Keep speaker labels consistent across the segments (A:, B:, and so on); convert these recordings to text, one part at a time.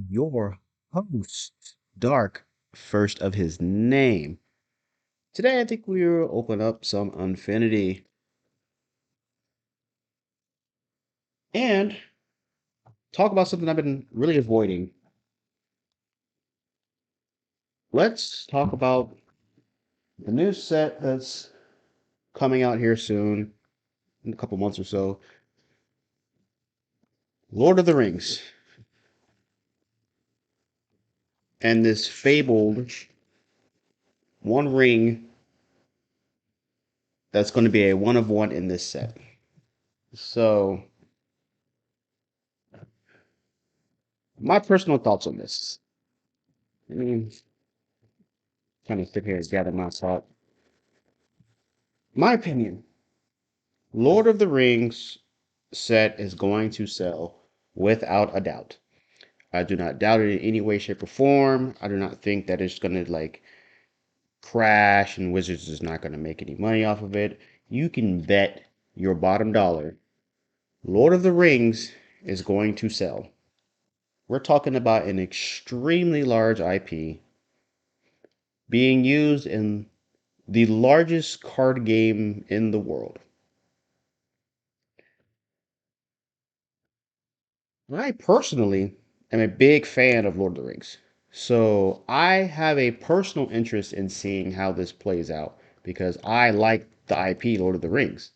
A: your host, Dark, first of his name. Today, I think we will open up some Unfinity and talk about something I've been really avoiding. Let's talk about the new set that's coming out here soon, in a couple months or so. Lord of the Rings and this fabled one ring that's going to be a one of one in this set. So, my personal thoughts on this. I mean, kind of sit here and gather my thought. My opinion, Lord of the Rings set is going to sell without a doubt. I do not doubt it in any way, shape, or form. I do not think that it's going to like crash and Wizards is not going to make any money off of it. You can bet your bottom dollar Lord of the Rings is going to sell. We're talking about an extremely large IP being used in the largest card game in the world. I personally am a big fan of Lord of the Rings. So I have a personal interest in seeing how this plays out because I like the IP Lord of the Rings,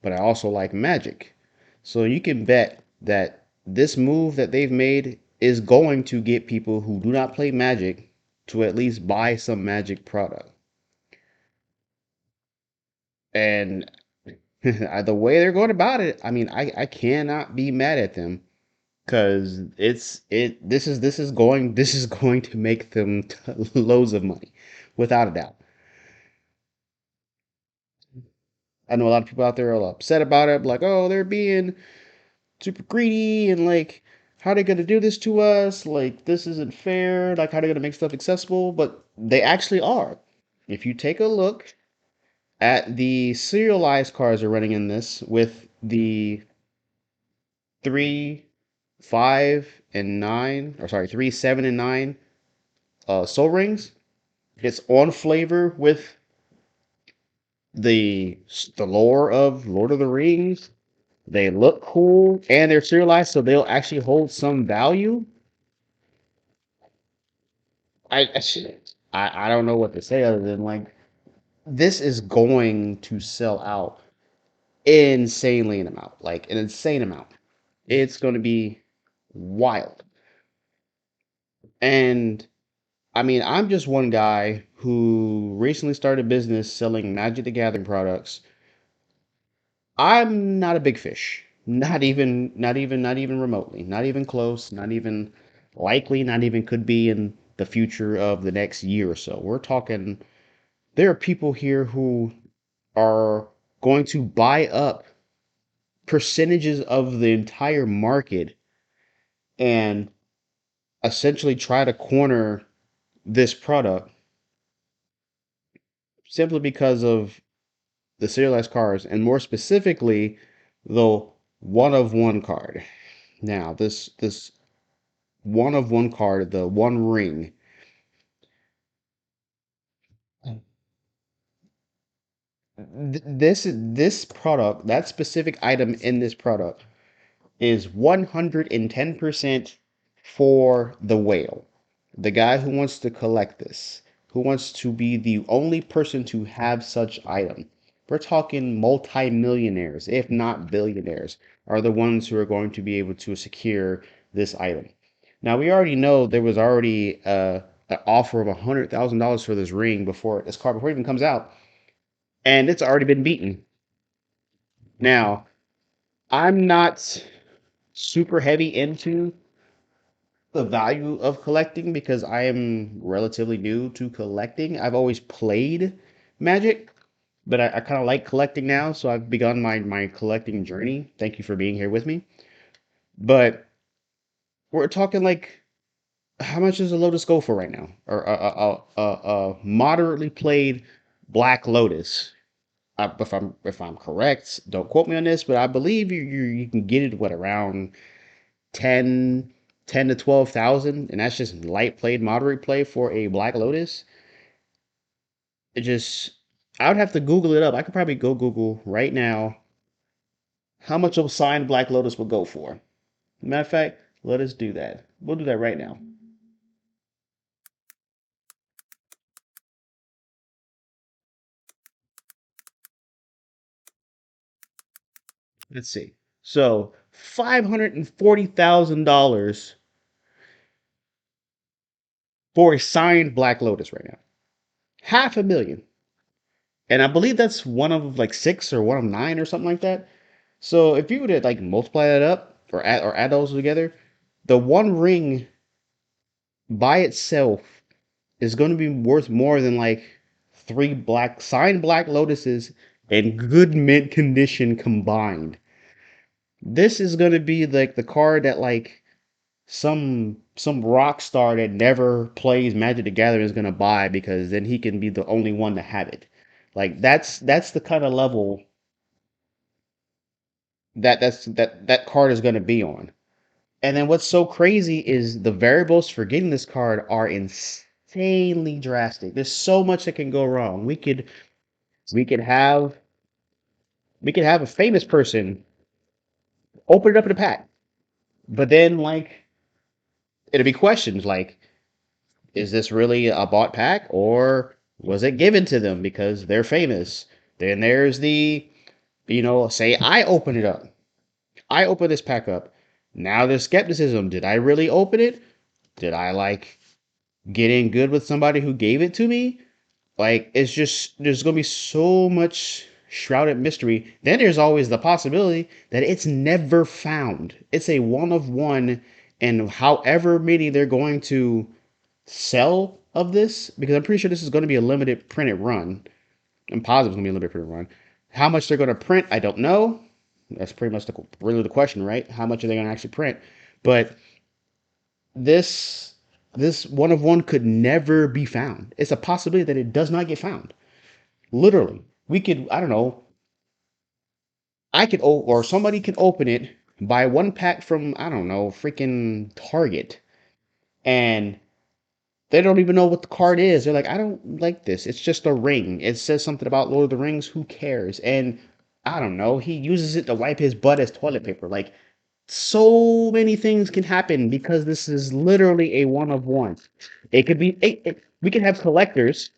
A: but I also like Magic. So you can bet that this move that they've made is going to get people who do not play Magic to at least buy some Magic product. And the way they're going about it, I mean, I cannot be mad at them because this is going to make them loads of money without a doubt. I know a lot of people out there are upset about it, like, oh, they're being super greedy and like, how are they going to do this to us? Like, this isn't fair. Like, how are they going to make stuff accessible? But they actually are. If you take a look at the serialized cards they're running in this with the three, 5, and 9, or sorry, 3, 7, and 9 soul rings. It's on flavor with the lore of Lord of the Rings. They look cool and they're serialized, so they'll actually hold some value. I don't know what to say other than like this is going to sell out insanely in amount, like an insane amount. It's going to be wild. And I mean, I'm just one guy who recently started a business selling Magic the Gathering products. I'm not a big fish. Not even remotely. Not even close. Not even likely. Not even could be in the future of the next year or so. We're talking, there are people here who are going to buy up percentages of the entire market and essentially try to corner this product simply because of the serialized cards and more specifically the one of one card. Now, this one of one card, the one ring. This product, that specific item in this product is 110% for the whale. The guy who wants to collect this, who wants to be the only person to have such item. We're talking multi-millionaires, if not billionaires, are the ones who are going to be able to secure this item. Now we already know there was already an offer of $100,000 for this ring before this card before it even comes out, and it's already been beaten. Now I'm not super heavy into the value of collecting because I am relatively new to collecting. I've always played Magic, but I kind of like collecting now, so I've begun my collecting journey. Thank you for being here with me. But we're talking like, how much does a Lotus go for right now? Or a moderately played Black Lotus. If I'm correct, don't quote me on this, but I believe you can get it what around 10. 10 to 12,000, and that's just light played, moderate play for a Black Lotus. It just, I would have to Google it up. I could probably go Google right now how much a signed Black Lotus would go for. Matter of fact, let us do that. We'll do that right now. Let's see. So $540,000 for a signed Black Lotus right now. Half a million. And I believe that's one of like six or one of nine or something like that. So if you were to like multiply that up or add those together, the one ring by itself is going to be worth more than like three black signed Black Lotuses in good mint condition combined. This is going to be like the card that like some rock star that never plays Magic the Gathering is going to buy because then he can be the only one to have it. Like that's the kind of level that card is going to be on. And then what's so crazy is the variables for getting this card are insanely drastic. There's so much that can go wrong. We could have we could have a famous person open it up in a pack, but then like it'll be questions like, is this really a bought pack or was it given to them because they're famous? Then there's the, say I open it up. I open this pack up. Now there's skepticism. Did I really open it? Did I like get in good with somebody who gave it to me? Like it's just there's gonna be so much shrouded mystery. Then there's always the possibility that it's never found. It's a one of one, and however many they're going to sell of this, because I'm pretty sure this is going to be a limited printed run. I'm positive it's going to be a limited printed run. How much they're going to print, I don't know. That's pretty much really the question, right? How much are they going to actually print? But this this one of one could never be found. It's a possibility that it does not get found. Literally, we could, I don't know, I could or somebody can open it, buy one pack from, I don't know, freaking Target, and they don't even know what the card is. They're like, I don't like this. It's just a ring. It says something about Lord of the Rings. Who cares? And I don't know. He uses it to wipe his butt as toilet paper. Like, so many things can happen because this is literally a one of one. It could be, we can have collectors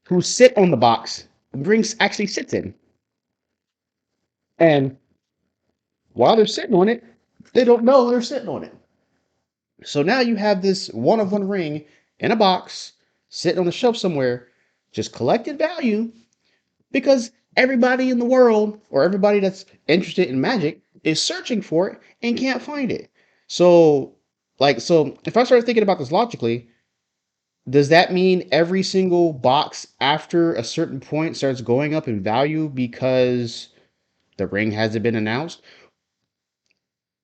A: who sit on the box, the ring actually sits in. And while they're sitting on it, they don't know they're sitting on it. So now you have this one of one ring in a box sitting on a shelf somewhere, just collected value because everybody in the world or everybody that's interested in magic is searching for it and can't find it. So, so if I start thinking about this logically, does that mean every single box after a certain point starts going up in value because the ring hasn't been announced?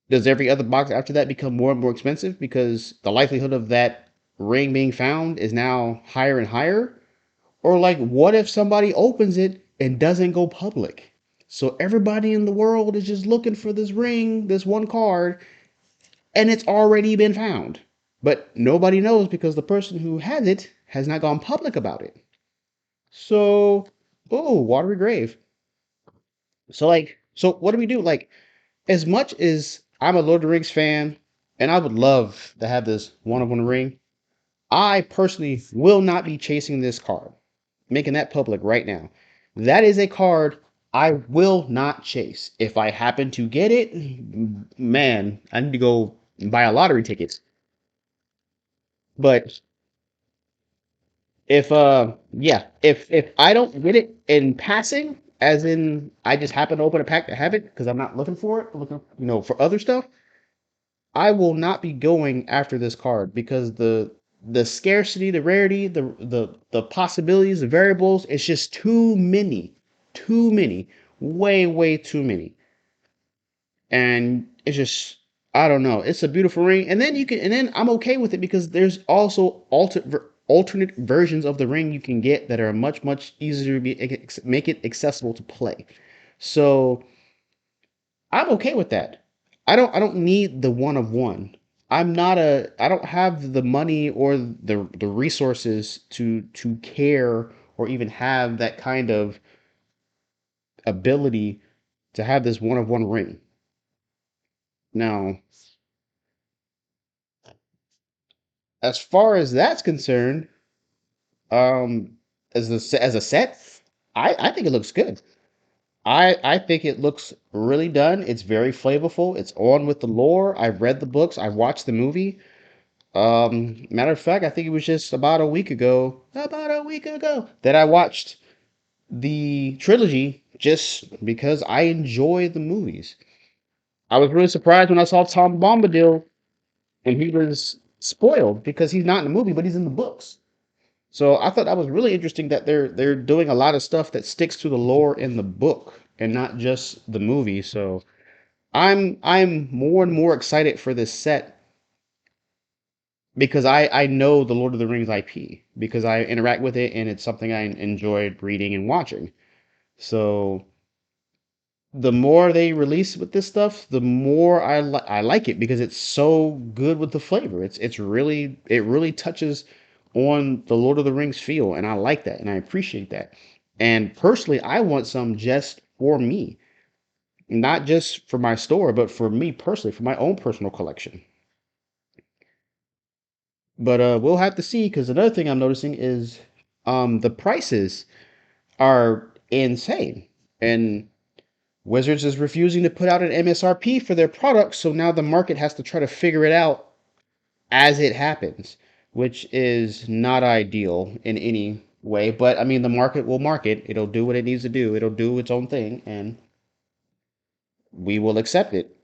A: Does every other box after that become more and more expensive because the likelihood of that ring being found is now higher and higher? Or like, what if somebody opens it and doesn't go public? So everybody in the world is just looking for this ring, this one card, and it's already been found. But nobody knows because the person who has it has not gone public about it. So, oh, watery grave. So what do we do? Like, as much as I'm a Lord of the Rings fan, and I would love to have this one of one ring, I personally will not be chasing this card, making that public right now. That is a card I will not chase. If I happen to get it, man, I need to go buy a lottery ticket. But if I don't get it in passing, as in I just happen to open a pack to have it because I'm not looking for it, looking for other stuff, I will not be going after this card because the scarcity, the rarity, the possibilities, the variables, it's just too many. Too many. Way too many. And it's just I don't know. It's a beautiful ring. And then I'm okay with it because there's also alternate versions of the ring you can get that are much easier to make it accessible to play. So I'm okay with that. I don't need the one of one. I don't have the money or the resources to care or even have that kind of ability to have this one of one ring. Now, as far as that's concerned, um, as a set, I think it looks good. I think it looks really done. It's very flavorful. It's on with the lore. I've read the books. I watched the movie. Matter of fact, I think it was just about a week ago, that I watched the trilogy just because I enjoy the movies. I was really surprised when I saw Tom Bombadil and he was spoiled because he's not in the movie, but he's in the books. So I thought that was really interesting that they're doing a lot of stuff that sticks to the lore in the book and not just the movie. So I'm more and more excited for this set because I know the Lord of the Rings IP because I interact with it and it's something I enjoyed reading and watching. So the more they release with this stuff, the more I like it because it's so good with the flavor. It really touches on the Lord of the Rings feel, and I like that and I appreciate that. And personally, I want some just for me, not just for my store, but for me personally, for my own personal collection. But we'll have to see because another thing I'm noticing is the prices are insane. And Wizards is refusing to put out an MSRP for their products, so now the market has to try to figure it out as it happens, which is not ideal in any way. But I mean, the market will market. It'll do what it needs to do. It'll do its own thing, and we will accept it.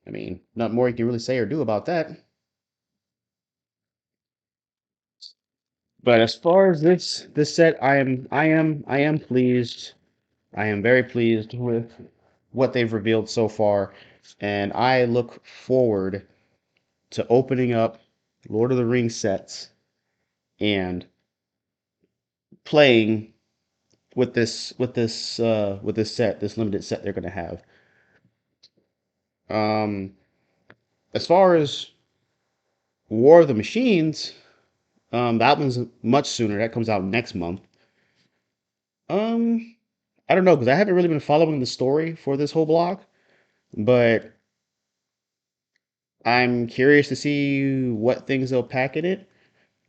A: I mean, not more you can really say or do about that. But as far as this set, I am pleased. I am very pleased with what they've revealed so far, and I look forward to opening up Lord of the Rings sets and playing with this set, this limited set they're gonna have. Um, as far as War of the Machines, that one's much sooner. That comes out next month. Um, I don't know because I haven't really been following the story for this whole block, but I'm curious to see what things they'll pack in it.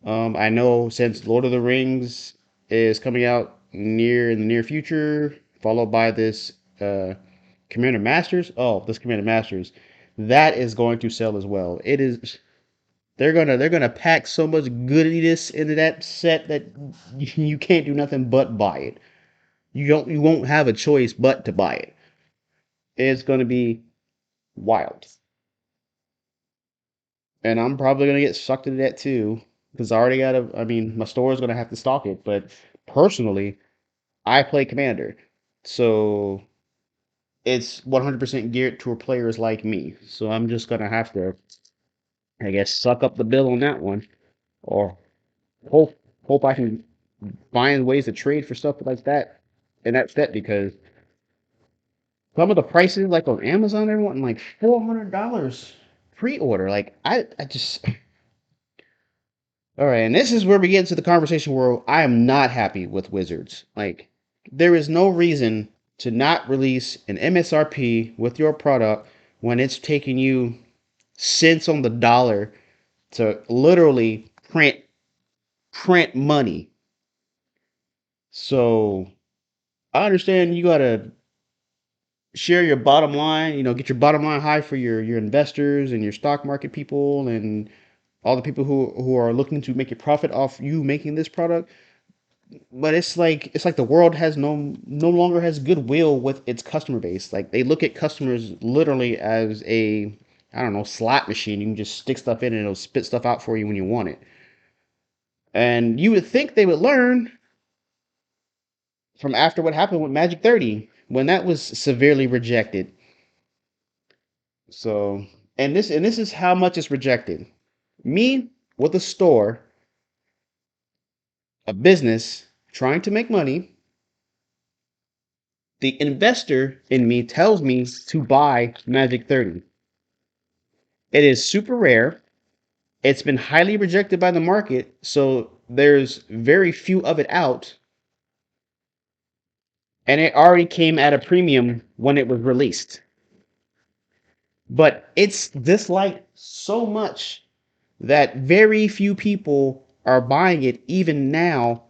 A: I know since Lord of the Rings is coming out in the near future, followed by this Commander Masters. Oh, this Commander Masters, that is going to sell as well. It is. They're gonna pack so much goodiness into that set that you can't do nothing but buy it. You won't have a choice but to buy it. It's gonna be wild, and I'm probably gonna get sucked into that too because I already got a. I mean, my store is gonna have to stock it, but personally, I play Commander, so it's 100% geared toward players like me. So I'm just gonna have to, I guess, suck up the bill on that one, or hope I can find ways to trade for stuff like that in that set because some of the prices, like on Amazon, they're wanting like $400 pre-order. Like I just all right, and this is where we get into the conversation where I am not happy with Wizards. Like, there is no reason to not release an MSRP with your product when it's taking you cents on the dollar to literally print money. So I understand you gotta share your bottom line, get your bottom line high for your investors and your stock market people and all the people who are looking to make a profit off you making this product. But it's like the world has no longer has goodwill with its customer base. Like they look at customers literally as a, I don't know, slot machine. You can just stick stuff in and it'll spit stuff out for you when you want it. And you would think they would learn from after what happened with Magic 30 when that was severely rejected. So, and this is how much it's rejected. Me with a store, a business trying to make money, the investor in me tells me to buy Magic 30. It is super rare. It's been highly rejected by the market, so there's very few of it out, and it already came at a premium when it was released. But it's disliked so much that very few people are buying it even now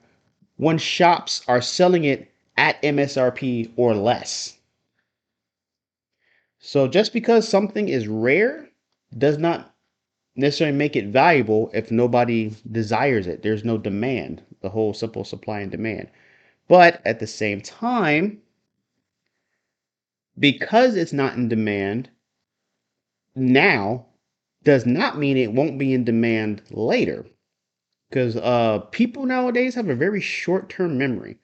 A: when shops are selling it at MSRP or less. So just because something is rare does not necessarily make it valuable if nobody desires it. There's no demand, the whole simple supply and demand. But at the same time, because it's not in demand now, does not mean it won't be in demand later. Because people nowadays have a very short term memory.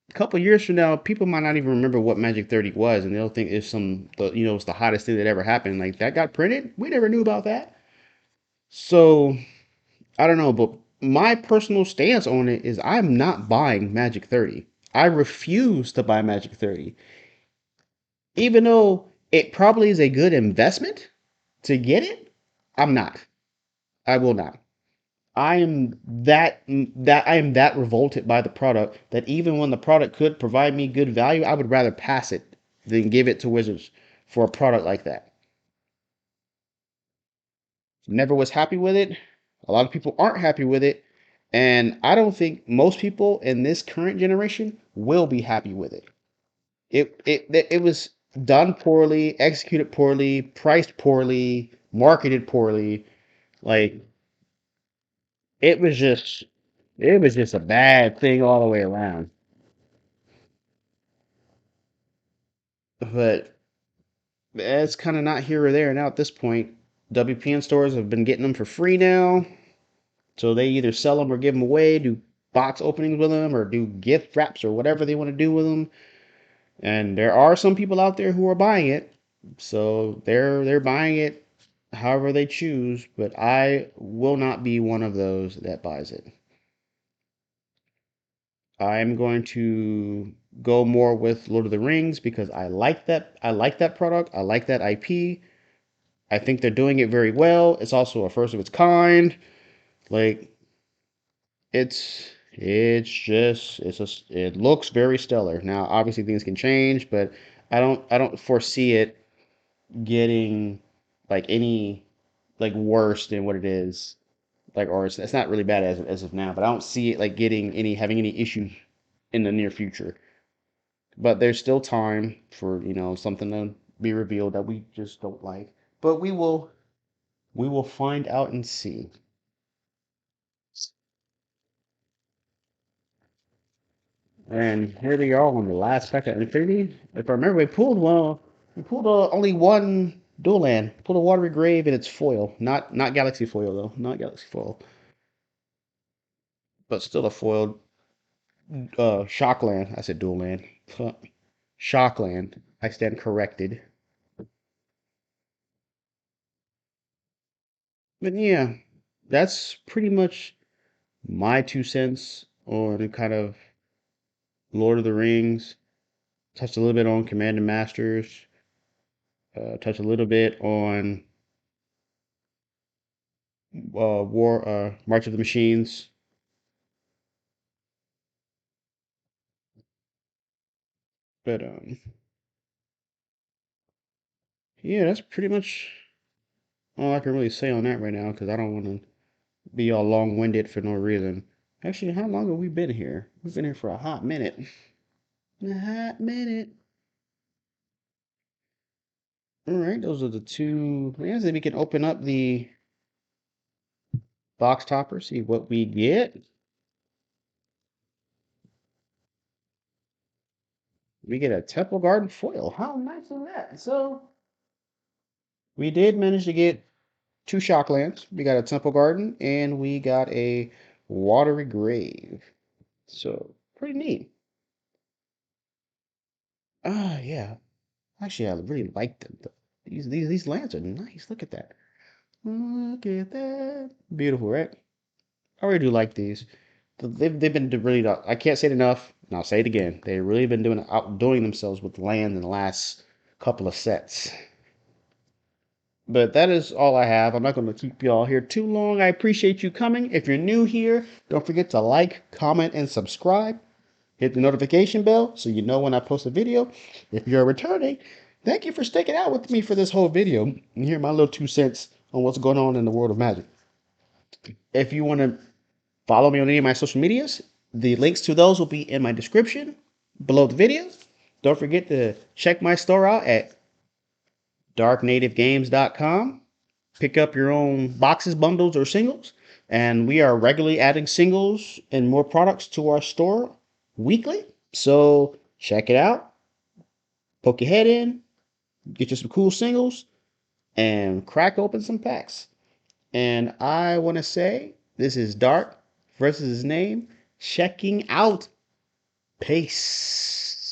A: A couple years from now, people might not even remember what Magic 30 was, and they'll think it's it's the hottest thing that ever happened. Like that got printed, we never knew about that. So I don't know, but my personal stance on it is I'm not buying Magic 30. I refuse to buy Magic 30, even though it probably is a good investment to get it. I'm not. I will not. I am that revolted by the product that even when the product could provide me good value, I would rather pass it than give it to Wizards for a product like that. Never was happy with it. A lot of people aren't happy with it, and I don't think most people in this current generation will be happy with it. It was done poorly, executed poorly, priced poorly, marketed poorly. Like it was just it was just a bad thing all the way around. But it's kind of not here or there now at this point. WPN stores have been getting them for free now. So they either sell them or give them away, do box openings with them, or do gift wraps or whatever they want to do with them. And there are some people out there who are buying it. So they're buying it however they choose, but I will not be one of those that buys it. I'm going to go more with Lord of the Rings because I like that product. I like that IP. I think they're doing it very well. It's also a first of its kind. Like it looks very stellar. Now, obviously things can change, but I don't foresee it getting like any like worse than what it is. Like or it's not really bad as of now, but I don't see it like getting any having any issues in the near future. But there's still time for, something to be revealed that we just don't like. But we will find out and see. And here we are on the last pack of Infinity. If I remember, we pulled only one dual land. Pulled a Watery Grave in its foil, not Galaxy foil though, not Galaxy foil, but still a foiled Shockland. I said dual land, Shockland. I stand corrected. But yeah, that's pretty much my 2 cents on kind of Lord of the Rings. Touched a little bit on Command and Masters. Touched a little bit on War March of the Machines. But yeah, that's pretty much all I can really say on that right now because I don't want to be all long-winded for no reason. Actually, how long have we been here? We've been here for a hot minute. A hot minute. All right, those are the two. Yeah, so we can open up the box topper, see what we get. We get a Temple Garden foil. How nice is that? So we did manage to get two Shocklands. We got a Temple Garden and we got a Watery Grave. So pretty neat. Ah, yeah. Actually, I really like them. These lands are nice. Look at that. Look at that. Beautiful, right? I really do like these. They've been really. I can't say it enough, and I'll say it again. They've really been outdoing themselves with land in the last couple of sets. But that is all I have. I'm not going to keep y'all here too long. I appreciate you coming. If you're new here, don't forget to like, comment, and subscribe. Hit the notification bell so you know when I post a video. If you're returning, thank you for sticking out with me for this whole video and hear my little 2 cents on what's going on in the world of magic. If you want to follow me on any of my social medias, the links to those will be in my description below the video. Don't forget to check my store out at darknativegames.com. Pick up your own boxes, bundles, or singles. And we are regularly adding singles and more products to our store weekly. So check it out. Poke your head in, get you some cool singles, and crack open some packs. And I want to say this is Dark versus his name checking out. Peace.